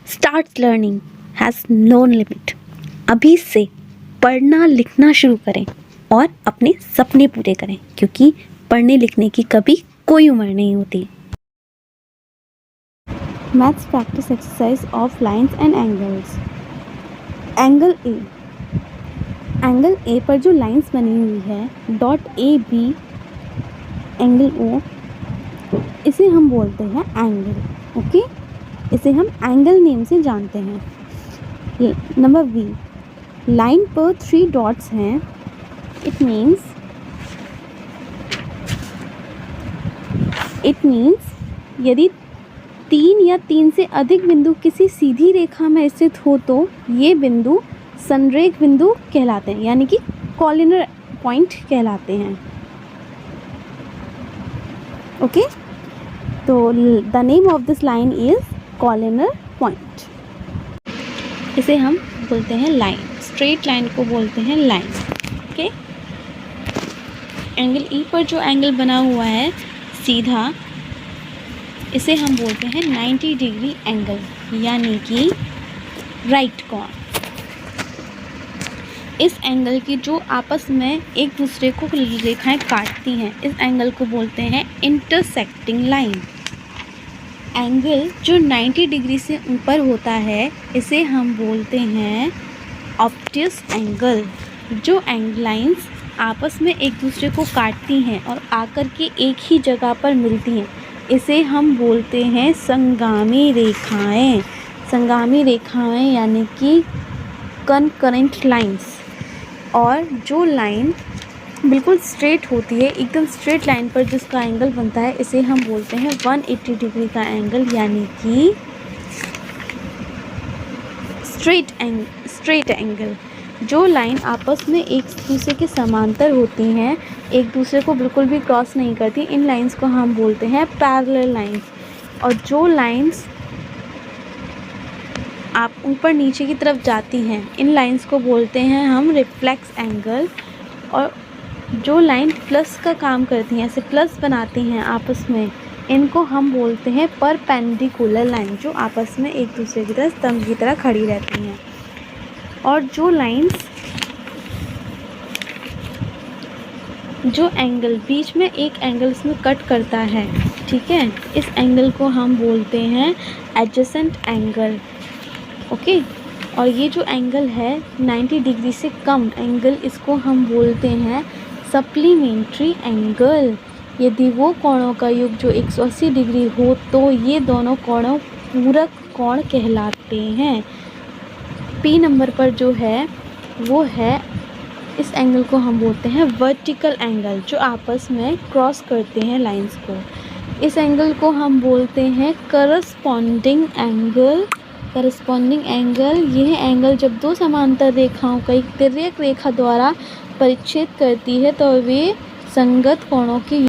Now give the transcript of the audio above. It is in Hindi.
Start learning has no limit. अभी से पढ़ना लिखना शुरू करें और अपने सपने पूरे करें, क्योंकि पढ़ने लिखने की कभी कोई उम्र नहीं होती। Maths practice exercise of lines and angles. Angle A पर जो लाइंस बनी हुई है, dot A B, angle O, इसे हम बोलते हैं एंगल। ओके, इसे हम एंगल नेम से जानते हैं। नंबर बी, लाइन पर 3 डॉट्स हैं। इट मीन्स यदि 3 या 3 से अधिक बिंदु किसी सीधी रेखा में स्थित हो तो ये बिंदु संरेख बिंदु कहलाते हैं, यानी कि कॉर्डिनर पॉइंट कहलाते हैं। ओके, तो the name of this line is coordinate point. इसे हम बोलते हैं लाइन, स्ट्रेट लाइन को बोलते हैं लाइन। ओके, एंगल ई पर जो एंगल बना हुआ है सीधा, इसे हम बोलते हैं 90 डिग्री एंगल, यानी कि राइट कोण। इस एंगल की जो आपस में एक दूसरे को रेखाएं काटती हैं, इस एंगल को बोलते हैं इंटरसेक्टिंग लाइन। एंगल जो 90 डिग्री से ऊपर होता है, इसे हम बोलते हैं ऑब्ट्यूस एंगल। जो लाइंस आपस में एक दूसरे को काटती हैं और आकर के एक ही जगह पर मिलती हैं, इसे हम बोलते हैं संगामी रेखाएं। संगामी रेखाएं यानी कि कनकरेंट लाइंस। और जो लाइन बिल्कुल स्ट्रेट होती है, एकदम स्ट्रेट लाइन पर जिसका एंगल बनता है, इसे हम बोलते हैं 180 डिग्री का एंगल, यानी कि स्ट्रेट एंगल। जो लाइन आपस में एक दूसरे के समांतर होती हैं, एक दूसरे को बिल्कुल भी क्रॉस नहीं करती, इन लाइंस को हम बोलते हैं पैरेलल लाइंस। और जो लाइंस आप ऊपर नीचे की तरफ जाती हैं, इन लाइंस को बोलते हैं हम रिफ्लेक्स एंगल। और जो लाइन प्लस का काम करती हैं, ऐसे प्लस बनाती हैं आपस में, इनको हम बोलते हैं परपेंडिकुलर लाइन, जो आपस में एक दूसरे की तरह स्तंभ की तरह खड़ी रहती हैं। और जो लाइंस, जो एंगल बीच में एक एंगल इसमें कट करता है, ठीक है, इस एंगल को हम बोलते हैं एडजेसेंट एंगल। ओके, और ये जो एंगल है 90 डिग्री से कम एंगल, इसको हम बोलते हैं सप्लीमेंट्री एंगल। यदि वो कोणों का योग जो 180 डिग्री हो तो ये दोनों कोणों पूरक कोण कहलाते हैं। पी नंबर पर जो है वो है, इस एंगल को हम बोलते हैं वर्टिकल एंगल, जो आपस में क्रॉस करते हैं लाइंस को। इस एंगल को हम बोलते हैं करस्पॉन्डिंग एंगल। करस्पॉन्डिंग एंगल, यह एंगल जब दो समांतर रेखाओं का एक तिर्यक रेखा द्वारा परिच्छेद करती है तो वे संगत कोणों के